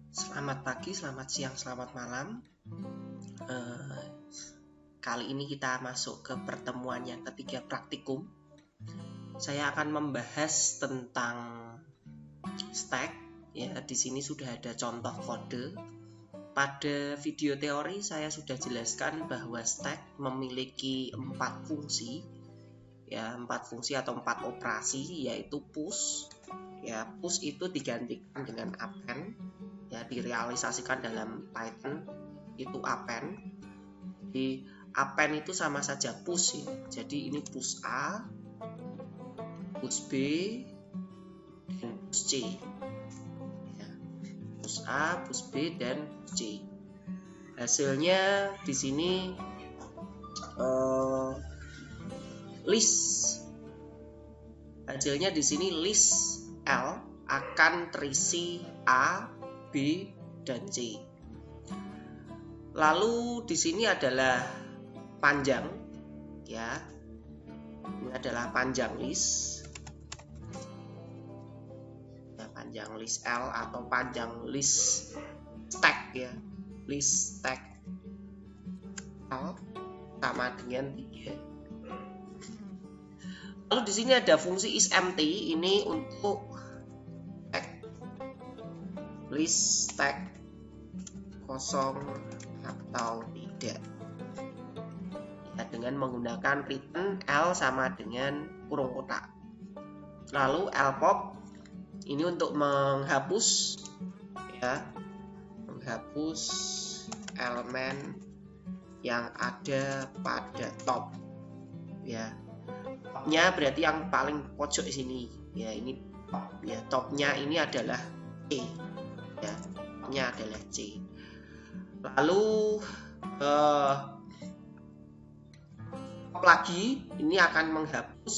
Selamat pagi, selamat siang, selamat malam. Kali ini kita masuk ke pertemuan yang ketiga praktikum. Saya akan membahas tentang stack. Ya, di sini sudah ada contoh kode. Pada video teori saya sudah jelaskan bahwa stack memiliki 4 fungsi. Ya, 4 fungsi atau 4 operasi, yaitu push. Ya, push itu digantikan dengan append. Ya, direalisasikan dalam Python itu append. Di append itu sama saja push ya. Jadi ini push A, push B, dan push C. Ya, push A, push B, dan push C. Hasilnya di sini list. Hasilnya di sini list L akan terisi A, B, dan C. Lalu di sini adalah panjang, ya. Ini adalah panjang list. Ya, panjang list L atau panjang list stack ya. List stack L sama dengan 3. Lalu di sini ada fungsi isEmpty, ini untuk list stack kosong atau tidak ya, dengan menggunakan return L sama dengan kurung kotak. Lalu lpop ini untuk menghapus ya, menghapus elemen yang ada pada top ya. Topnya berarti yang paling pojok di sini ya, ini top ya. Topnya ini adalah C ya, topnya adalah C. Lalu top lagi ini akan menghapus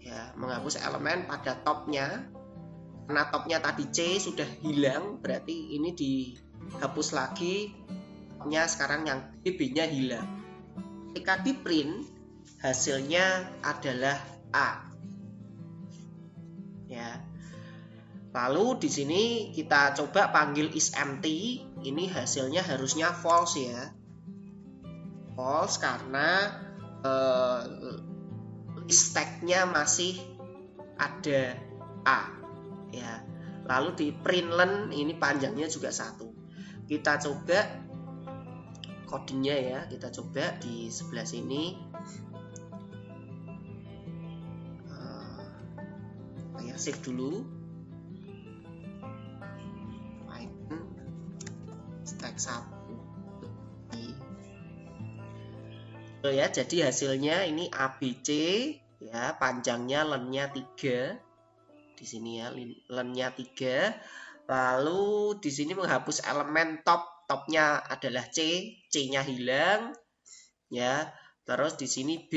ya, menghapus elemen pada topnya. Karena topnya tadi C sudah hilang, berarti ini dihapus lagi topnya, sekarang yang B nya hilang. Ketika di print hasilnya adalah A ya. Lalu di sini kita coba panggil isEmpty, ini hasilnya harusnya false ya. False karena list stack-nya masih ada A ya. Lalu di println ini panjangnya juga 1. Kita coba kodenya ya, kita coba di sebelah sini. Saya save dulu. Python stack 1 ya. Jadi hasilnya ini ABC ya, panjangnya len-nya 3 di sini ya, len-nya 3. Lalu di sini menghapus elemen topnya adalah C, C-nya hilang ya. Terus di sini B.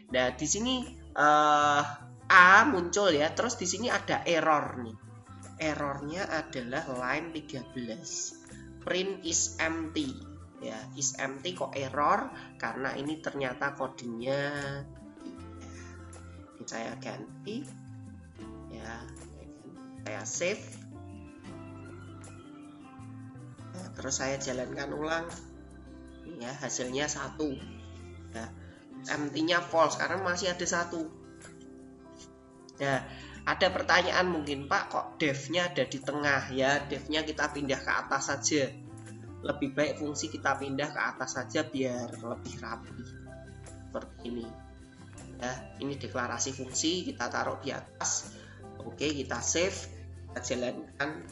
Nah, di sini A muncul ya. Terus di sini ada error nih. Errornya adalah line 13. Print isEmpty ya. IsEmpty kok error? Karena ini ternyata kodenya. Ini saya ganti ya. Saya save. Terus saya jalankan ulang ya, hasilnya 1 ya. Empty-nya false karena masih ada 1 ya. Ada pertanyaan mungkin, Pak, kok def-nya ada di tengah ya. Def-nya kita pindah ke atas saja, lebih baik fungsi kita pindah ke atas saja biar lebih rapi seperti ini ya. Ini deklarasi fungsi, kita taruh di atas. Oke, kita save, kita jalankan,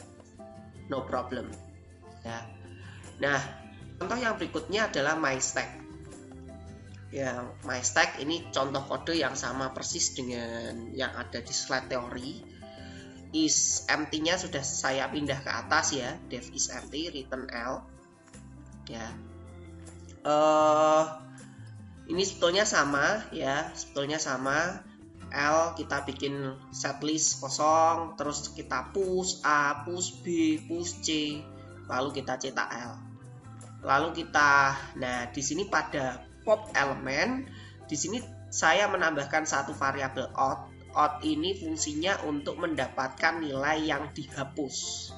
no problem ya. Nah, contoh yang berikutnya adalah myStack. Ya, myStack ini contoh kode yang sama persis dengan yang ada di slide teori. isEmpty-nya sudah saya pindah ke atas ya, def isEmpty return L. Ya. Ini sebetulnya sama ya, sebetulnya sama. L kita bikin setlist kosong, terus kita push A, push B, push C, lalu kita cetak L. Lalu kita, nah di sini pada pop elemen, di sini saya menambahkan satu variabel out out ini fungsinya untuk mendapatkan nilai yang dihapus,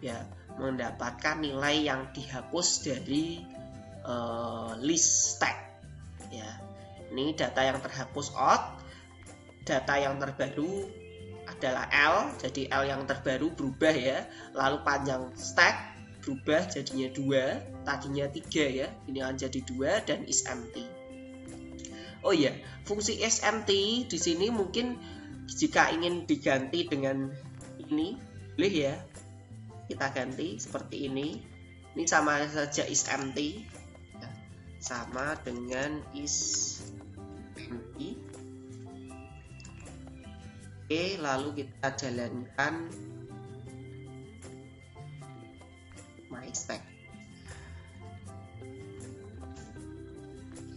ya, mendapatkan nilai yang dihapus dari list stack, ya. Ini data yang terhapus out, data yang terbaru adalah L, jadi L yang terbaru berubah ya, lalu panjang stack berubah jadinya 2, tadinya 3 ya, ini akan jadi 2 dan is empty. Oh iya, fungsi isEmpty di sini mungkin jika ingin diganti dengan ini, boleh ya. Kita ganti seperti ini. Ini sama saja isEmpty. Ya, sama dengan isEmpty. Oke, lalu kita jalankan myStack.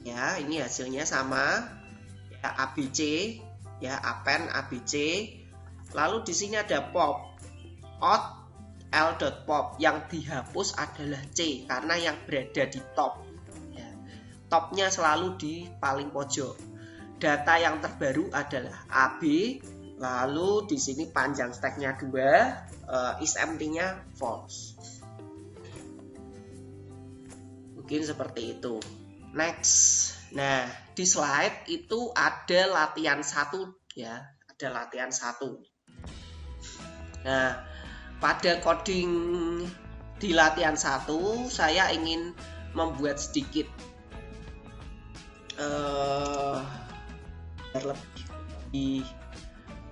Ya, ini hasilnya sama ya, ABC ya, append ABC. Lalu di sini ada pop out l.pop, yang dihapus adalah C karena yang berada di top ya. Topnya selalu di paling pojok. Data yang terbaru adalah AB, lalu di sini panjang stacknya 2, isEmpty-nya false. Mungkin seperti itu. Next. Nah, di slide itu ada latihan 1 ya, ada latihan 1. Nah, pada coding di latihan 1 saya ingin membuat sedikit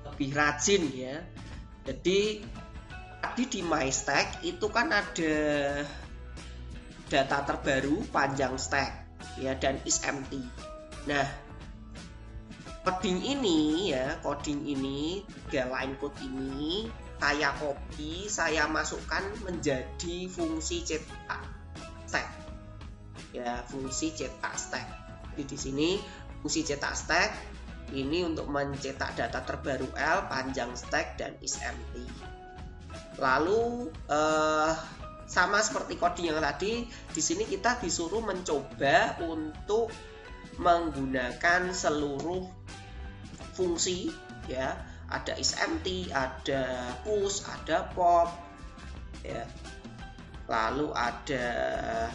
lebih rajin ya. Jadi tadi di myStack itu kan ada data terbaru panjang stack ya dan isEmpty. Nah, coding ini ya, coding ini 3 line code ini saya copy, saya masukkan menjadi fungsi cetak stack. Ya, fungsi cetak stack. Jadi di sini fungsi cetak stack ini untuk mencetak data terbaru L, panjang stack dan isEmpty. Lalu sama seperti coding yang tadi, di sini kita disuruh mencoba untuk menggunakan seluruh fungsi ya. Ada isEmpty, ada push, ada pop ya. Lalu ada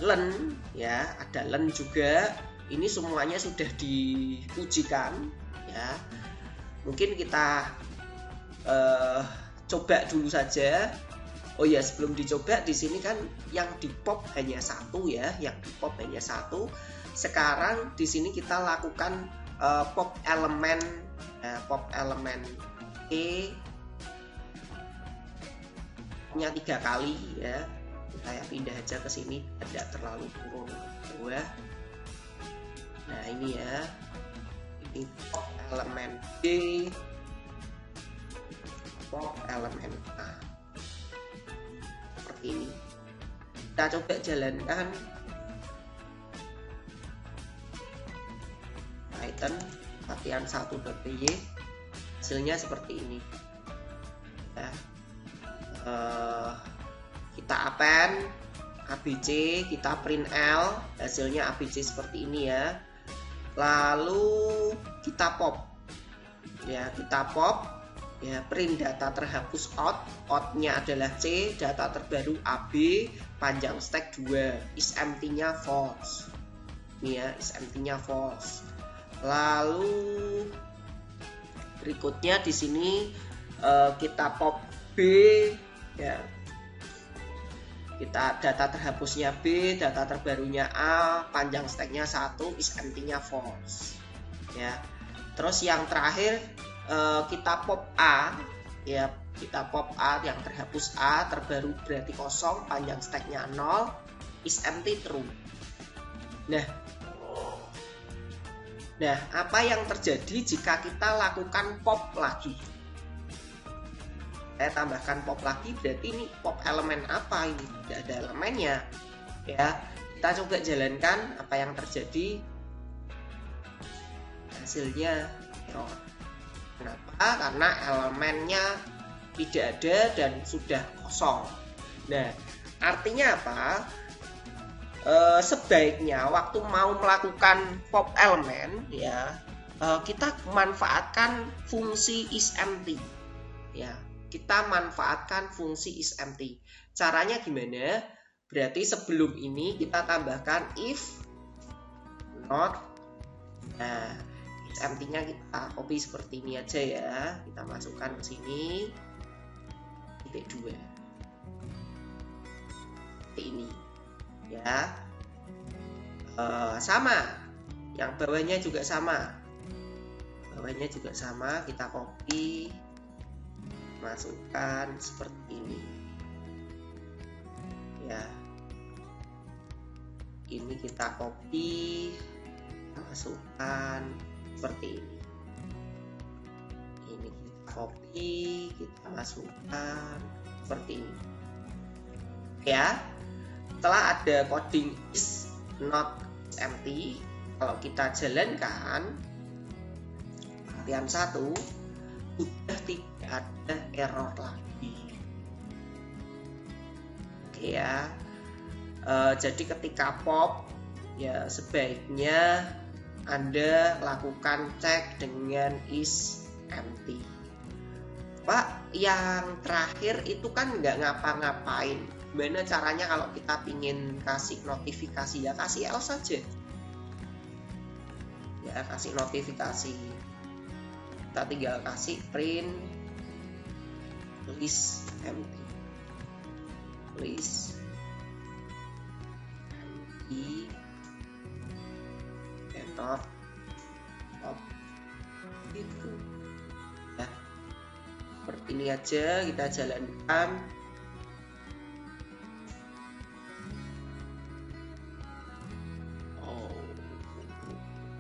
len ya, ada len juga. Ini semuanya sudah diujikan ya. Mungkin kita coba dulu saja. Oh ya, sebelum dicoba, di sini kan yang di pop hanya 1 ya, yang di pop hanya 1. Sekarang di sini kita lakukan pop elemen E nya 3 kali ya. Saya pindah aja ke sini, tidak terlalu turun ke bawah. Nah, ini ya. Ini pop elemen D, pop elemen A. Seperti ini. Kita coba jalankan Python latihan 1.py. Hasilnya seperti ini ya. Kita append ABC, kita print L, hasilnya ABC seperti ini ya. Lalu kita pop ya, kita pop ya, print data terhapus out, outnya adalah C, data terbaru AB, panjang stack 2, isEmpty-nya false. Ini ya, isEmpty-nya false. Lalu berikutnya di sini kita pop B ya. Kita data terhapusnya B, data terbarunya A, panjang stacknya 1, isEmpty-nya false. Ya. Terus yang terakhir kita pop A ya, kita pop A yang terhapus A, terbaru berarti kosong, panjang stacknya 0, isEmpty true. Nah, apa yang terjadi jika kita lakukan pop lagi? Saya tambahkan pop lagi, berarti ini pop elemen apa ini? Tidak ada elemennya ya. Kita coba jalankan apa yang terjadi. Hasilnya error. Kenapa? Karena elemennya tidak ada dan sudah kosong. Nah, artinya apa? Sebaiknya waktu mau melakukan pop elemen ya, kita manfaatkan fungsi isEmpty. Ya, kita manfaatkan fungsi isEmpty. Caranya gimana? Berarti sebelum ini kita tambahkan if not. Nah, isEmpty-nya kita copy seperti ini aja ya. Kita masukkan ke sini. Titik 2. Seperti ini. Ya. Sama. Yang bawahnya juga sama. Bawahnya juga sama, kita copy. Masukkan seperti ini. Ya. Ini kita copy, masukkan seperti ini. Ini kita copy, kita masukkan seperti ini. Ya. Setelah ada coding is not empty, kalau kita jalankan latihan 1 sudah tidak ada error lagi. Oke ya. Jadi ketika pop ya sebaiknya Anda lakukan cek dengan is empty. Pak, yang terakhir itu kan nggak ngapa-ngapain. Gimana caranya kalau kita pingin kasih notifikasi? Ya kasih else saja. Ya kasih notifikasi. Kita tinggal kasih print list empty. List cannot pop itu ya, seperti ini aja kita jalankan.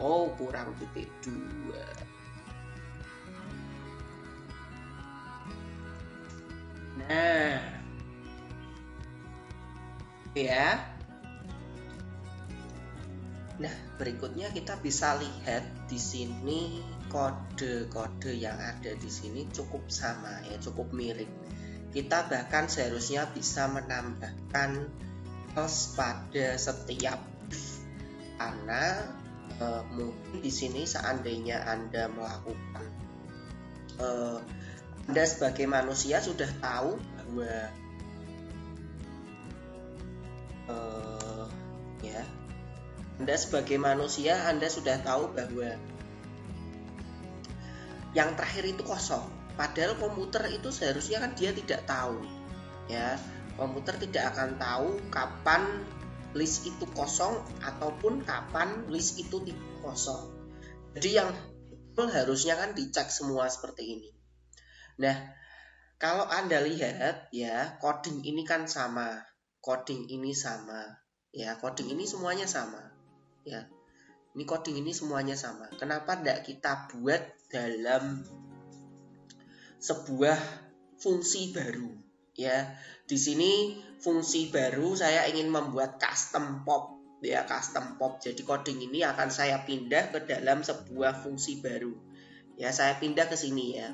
Oh kurang titik 2. Nah ya. Nah, berikutnya kita bisa lihat di sini kode-kode yang ada di sini cukup sama ya, cukup mirip. Kita bahkan seharusnya bisa menambahkan else pada setiap karena mungkin di sini seandainya Anda melakukan Anda sebagai manusia sudah tahu bahwa ya Anda sebagai manusia, Anda sudah tahu bahwa yang terakhir itu kosong. Padahal komputer itu seharusnya kan dia tidak tahu. Ya, komputer tidak akan tahu kapan list itu kosong ataupun kapan list itu tidak kosong. Jadi yang betul harusnya kan dicek semua seperti ini. Nah, kalau Anda lihat ya, coding ini kan sama, coding ini sama. Ya, coding ini semuanya sama. Ya, ini coding ini semuanya sama. Kenapa tidak kita buat dalam sebuah fungsi baru? Ya, di sini fungsi baru saya ingin membuat custom pop. Ya, custom pop. Jadi coding ini akan saya pindah ke dalam sebuah fungsi baru. Ya, saya pindah ke sini ya.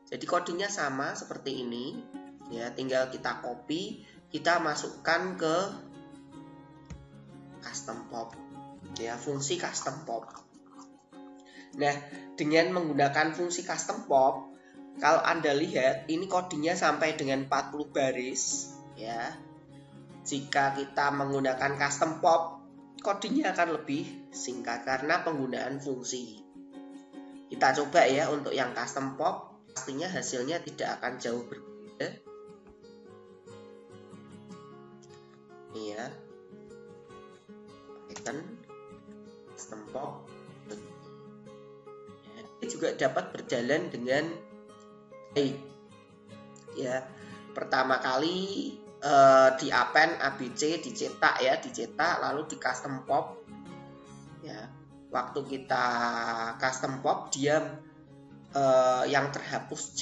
Jadi codingnya sama seperti ini. Ya, tinggal kita copy, kita masukkan ke custom pop. Ya, fungsi custom pop. Nah, dengan menggunakan fungsi custom pop, kalau Anda lihat ini codingnya sampai dengan 40 baris ya. Jika kita menggunakan custom pop, codingnya akan lebih singkat karena penggunaan fungsi. Kita coba ya untuk yang custom pop, pastinya hasilnya tidak akan jauh berbeda. Ini ya. Python custom pop ini juga dapat berjalan dengan baik ya. Pertama kali di append ABC dicetak ya, dicetak lalu di custom pop ya. Waktu kita custom pop dia yang terhapus C,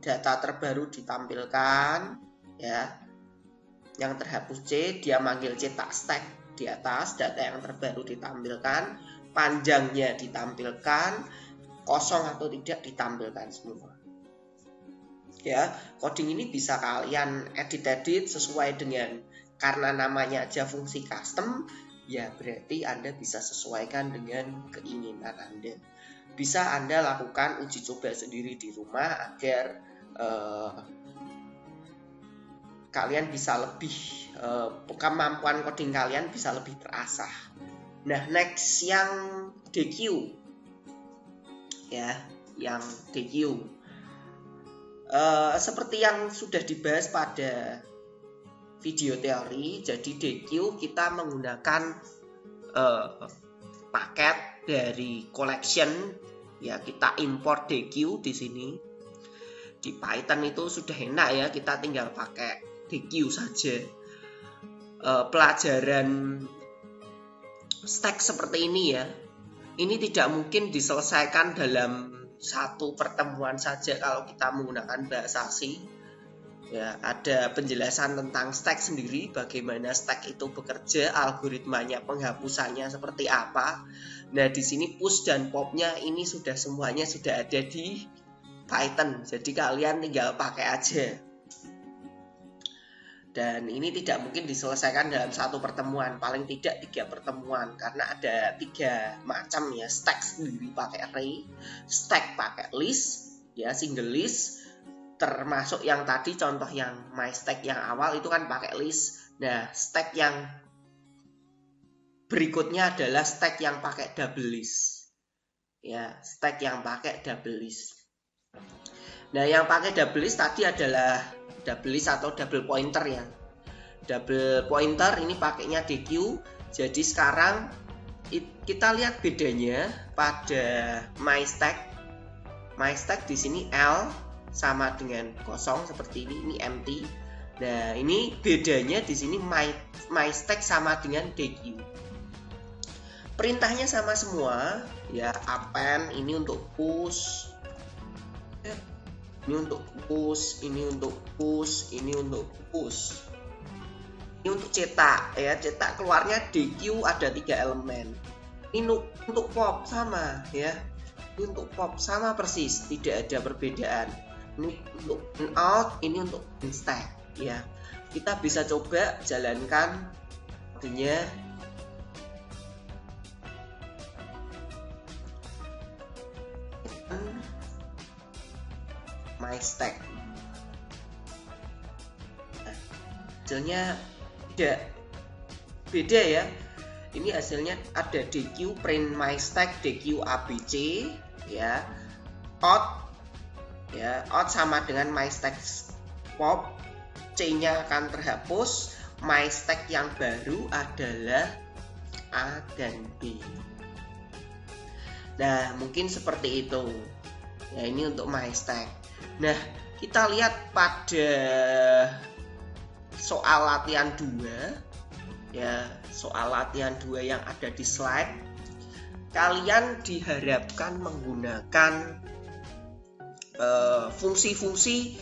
data terbaru ditampilkan ya. Yang terhapus C dia manggil cetak stack di atas, data yang terbaru ditampilkan, panjangnya ditampilkan, kosong atau tidak ditampilkan semua. Ya, coding ini bisa kalian edit-edit sesuai dengan, karena namanya aja fungsi custom, ya berarti Anda bisa sesuaikan dengan keinginan Anda. Bisa Anda lakukan uji coba sendiri di rumah agar kalian bisa lebih kemampuan coding kalian bisa lebih terasah. Nah, next yang DQ ya, yang DQ seperti yang sudah dibahas pada video teori. Jadi DQ kita menggunakan paket dari collection ya, kita import DQ di sini. Di Python itu sudah enak ya, kita tinggal pakai DQ saja. Pelajaran stack seperti ini ya, ini tidak mungkin diselesaikan dalam satu pertemuan saja kalau kita menggunakan bahasa C. Ya, ada penjelasan tentang stack sendiri, bagaimana stack itu bekerja, algoritmanya penghapusannya seperti apa. Nah, di sini push dan popnya ini semuanya sudah ada di Python. Jadi kalian tinggal pakai aja. Dan ini tidak mungkin diselesaikan dalam satu pertemuan, paling tidak 3 pertemuan, karena ada 3 macam ya. Stack sendiri pakai array, stack pakai list ya, single list, termasuk yang tadi contoh yang MyStack yang awal itu kan pakai list. Nah, stack yang berikutnya adalah stack yang pakai double list ya, stack yang pakai double list. Nah, yang pakai double list tadi adalah double list atau double pointer ya. Double pointer ini pakainya DQ. Jadi sekarang kita lihat bedanya pada MyStack. MyStack di sini L sama dengan kosong seperti ini empty. Nah, ini bedanya di sini MyStack sama dengan DQ. Perintahnya sama semua ya, append ini untuk push. Ini untuk push, ini untuk push, ini untuk push. Ini untuk cetak ya, cetak keluarnya DQ ada 3 elemen. Ini untuk pop sama ya. Ini untuk pop sama persis, tidak ada perbedaan. Ini untuk out, ini untuk stack ya. Kita bisa coba jalankan kodenya. MyStack. Nah, hasilnya tidak beda ya. Ini hasilnya ada DQ print MyStack, DQ ABC ya. Out ya, out sama dengan MyStack pop, C-nya akan terhapus. MyStack yang baru adalah A dan B. Nah, mungkin seperti itu. Ya, ini untuk MyStack. Nah, kita lihat pada soal latihan 2 ya, soal latihan 2 yang ada di slide. Kalian diharapkan menggunakan fungsi-fungsi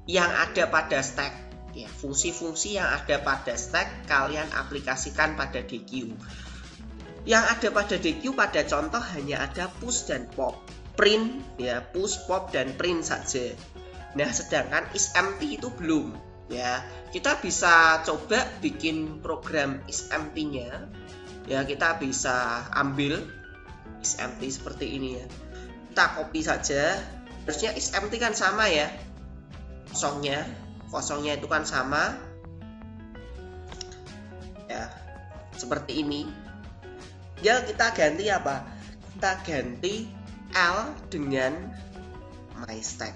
yang ada pada stack ya, fungsi-fungsi yang ada pada stack kalian aplikasikan pada DQ. Yang ada pada DQ pada contoh hanya ada push dan pop, print ya, push, pop dan print saja. Nah, sedangkan isempty itu belum ya. Kita bisa coba bikin program isempty-nya ya. Kita bisa ambil isempty seperti ini ya, kita copy saja. Harusnya isempty kan sama ya, kosongnya itu kan sama ya, seperti ini. Ya, kita ganti apa? Kita ganti L dengan MyStack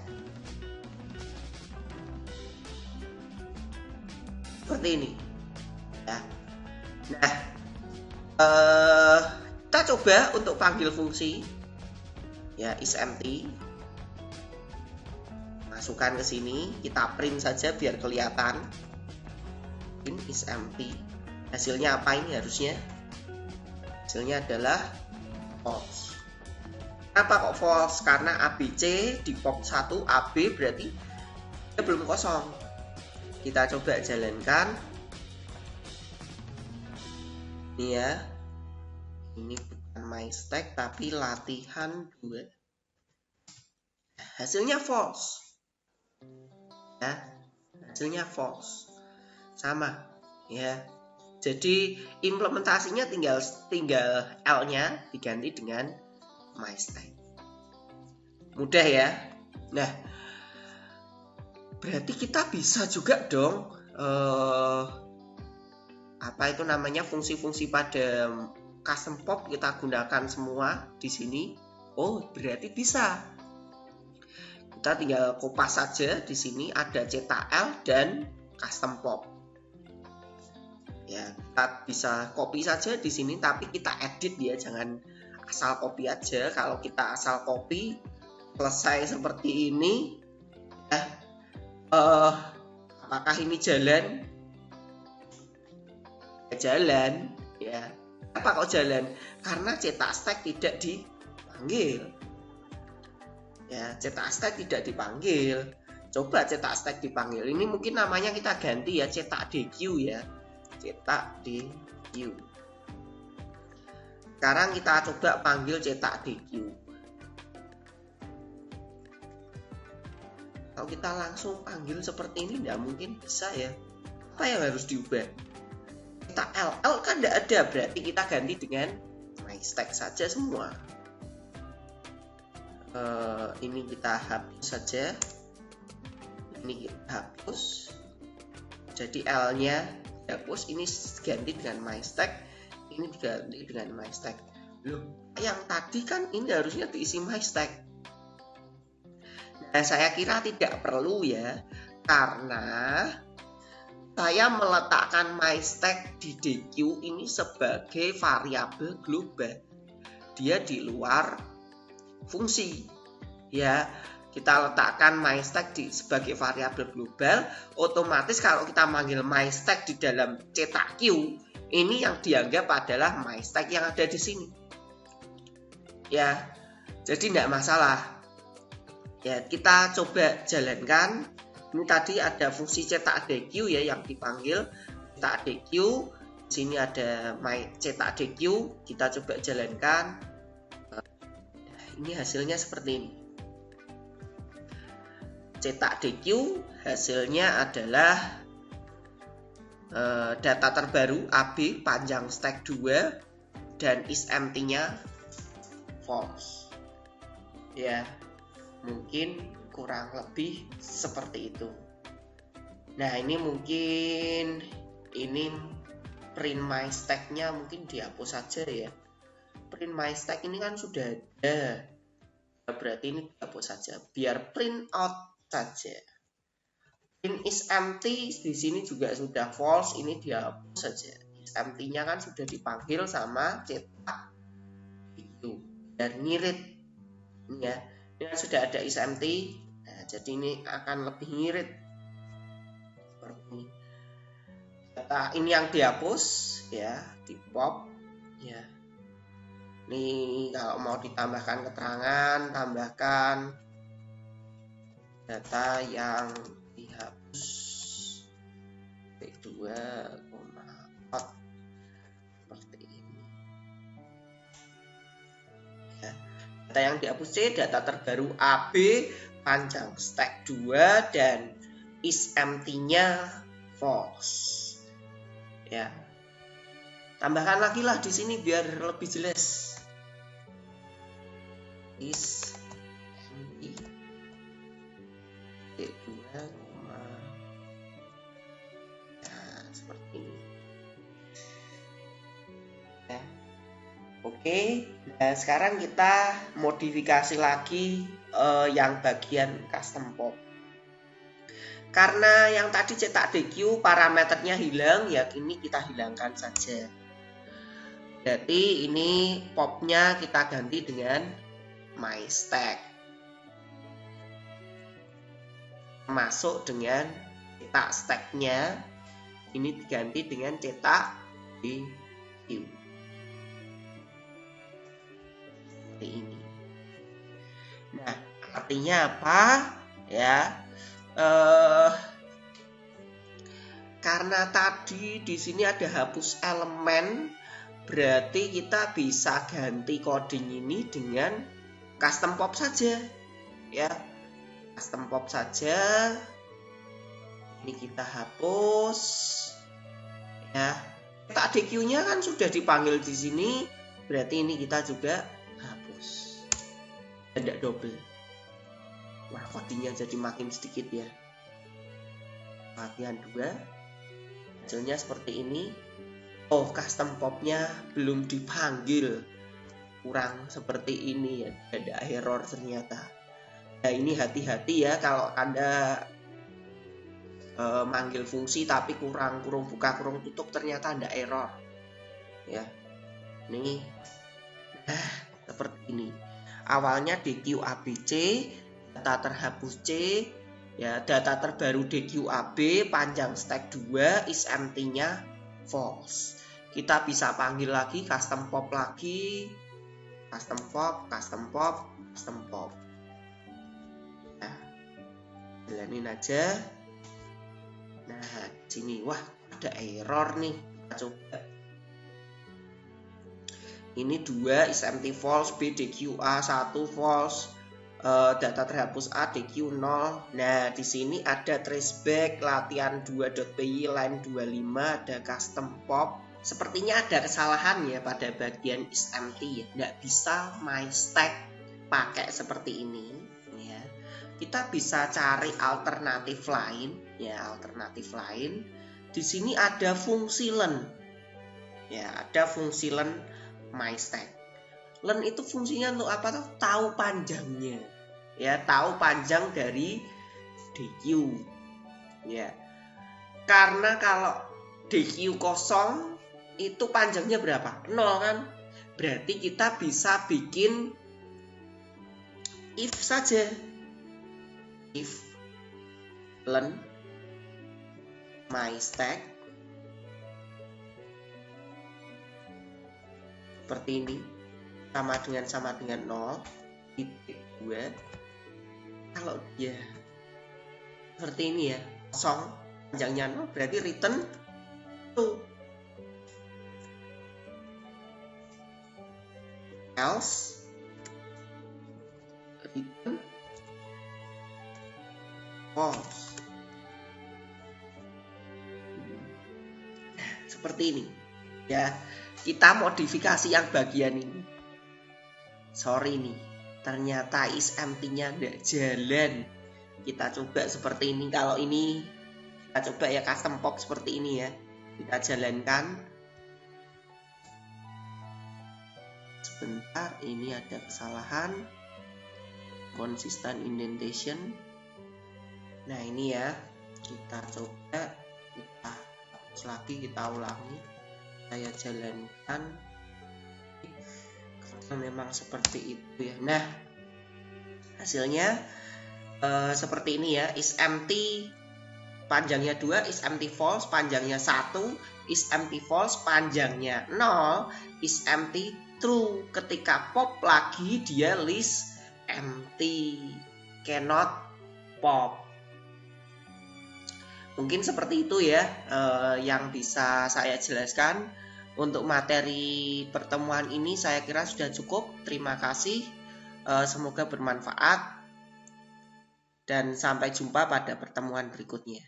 seperti ini ya. Nah, kita coba untuk panggil fungsi ya, isempty, masukkan ke sini, kita print saja biar kelihatan. Ini isempty, hasilnya apa ini? Hasilnya adalah false. Kenapa kok false? Karena ABC di pop 1, AB berarti dia belum kosong. Kita coba jalankan. Ini ya, ini bukan MyStack tapi latihan 2. Hasilnya false ya, hasilnya false sama ya. Jadi implementasinya tinggal L-nya diganti dengan MyStack. Mudah ya. Nah, berarti kita bisa juga dong fungsi-fungsi pada custom pop kita gunakan semua di sini. Oh, berarti bisa. Kita tinggal kopas saja di sini ada cetak L dan custom pop. Ya, kita bisa copy saja di sini, tapi kita edit ya, jangan asal copy aja. Kalau kita asal copy selesai seperti ini, apakah ini jalan? Jalan, ya. Apa kok jalan? Karena cetak stack tidak dipanggil. Ya, cetak stack tidak dipanggil. Coba cetak stack dipanggil. Ini mungkin namanya kita ganti ya, cetak DQ ya. Cetak DQ. Sekarang kita coba panggil cetak DQ. Kalau kita langsung panggil seperti ini tidak mungkin bisa ya. Apa yang harus diubah? Cetak L kan tidak ada, berarti kita ganti dengan MyStack saja semua. Ini kita hapus saja. Ini kita hapus. Jadi L-nya hapus, ini ganti dengan MyStack, ini diganti dengan MyStack. Loh, yang tadi kan ini harusnya diisi MyStack. Nah, saya kira tidak perlu ya, karena saya meletakkan MyStack di DQ ini sebagai variabel global. Dia di luar fungsi. Ya, kita letakkan MyStack sebagai variabel global, otomatis kalau kita manggil MyStack di dalam cetak Q, ini yang dianggap adalah MyStack yang ada di sini. Ya, jadi tidak masalah. Ya, kita coba jalankan. Ini tadi ada fungsi cetak DQ ya yang dipanggil cetak DQ. Di sini ada cetak DQ. Kita coba jalankan. Ini hasilnya seperti ini. Cetak DQ hasilnya adalah data terbaru AB panjang stack 2 dan is empty-nya false. Ya, mungkin kurang lebih seperti itu. Nah, ini mungkin print MyStack-nya mungkin dihapus saja ya. Print MyStack ini kan sudah ada. Berarti ini dihapus saja. Biar print out saja. Print is empty di sini juga sudah false, ini dihapus saja. Is empty-nya kan sudah dipanggil sama cetak itu dan ngirit ya. Ini kan sudah ada is empty. Nah, jadi ini akan lebih ngirit seperti ini. Data ini yang dihapus ya, di pop ya. Ini kalau mau ditambahkan keterangan, tambahkan data yang dihapus B2, seperti ini ya. Data yang dihapus C, data terbaru AB panjang stack 2 dan is empty-nya false ya. Tambahkan lagi lah di sini biar lebih jelas. Is empty D2, nah, seperti ini ya. Oke, nah sekarang kita modifikasi lagi yang bagian custom pop. Karena yang tadi cetak DQ parameternya hilang, ya ini kita hilangkan saja. Jadi ini popnya kita ganti dengan MyStack, masuk dengan cetak stacknya ini diganti dengan cetak DQ seperti ini. Nah, artinya apa ya? Karena tadi di sini ada hapus elemen, berarti kita bisa ganti coding ini dengan custom pop saja ya. Custom pop saja. Ini kita hapus ya. Tak DQ-nya kan sudah dipanggil di sini, berarti ini kita juga hapus. Tidak double. Wah, codingnya jadi makin sedikit ya. Latihan 2. Hasilnya seperti ini. Oh, custom popnya belum dipanggil. Kurang seperti ini ya. Ada error ternyata. Nah, ini hati-hati ya kalau Anda manggil fungsi tapi kurang buka kurung tutup, ternyata ada error ya. Nih, seperti ini. Awalnya DQABC, data terhapus C ya, data terbaru DQAB, panjang stack 2, is empty-nya false. Kita bisa panggil lagi custom pop lagi, custom pop. Nah, jalanin aja. Nah, sini wah ada error nih. Kita coba. Ini 2 is empty false, B DQA 1 false, data terhapus A DQ 0. Nah, di sini ada traceback latihan 2.py line 25, ada custom pop. Sepertinya ada kesalahan ya pada bagian is empty ya. Nggak bisa my stack pakai seperti ini ya. Kita bisa cari alternatif lain ya, alternatif lain. Di sini ada fungsi len. Ya, ada fungsi len my stack. Len itu fungsinya untuk apa tuh? Tahu panjangnya. Ya, tahu panjang dari DQ. Ya. Karena kalau DQ kosong itu panjangnya berapa? 0 kan? Berarti kita bisa bikin if saja. If len my stack seperti ini sama dengan 0 titik 2. Kalau dia seperti ini ya, kosong panjangnya 0, berarti return 2. Else return false. Seperti ini ya. Kita modifikasi yang bagian ini. Sorry nih, ternyata is empty-nya nggak jalan. Kita coba seperti ini. Kalau ini kita coba ya custom pop seperti ini ya. Kita jalankan. Sebentar, ini ada kesalahan. Consistent indentation. Nah, ini ya. Kita coba, kita hapus lagi, kita ulangi. Saya jalankan. Karena memang seperti itu ya. Nah, hasilnya seperti ini ya. Is empty panjangnya 2, is empty false panjangnya 1, is empty false panjangnya 0, is empty true. Ketika pop lagi dia list empty, cannot pop. Mungkin seperti itu ya yang bisa saya jelaskan. Untuk materi pertemuan ini saya kira sudah cukup. Terima kasih, semoga bermanfaat dan sampai jumpa pada pertemuan berikutnya.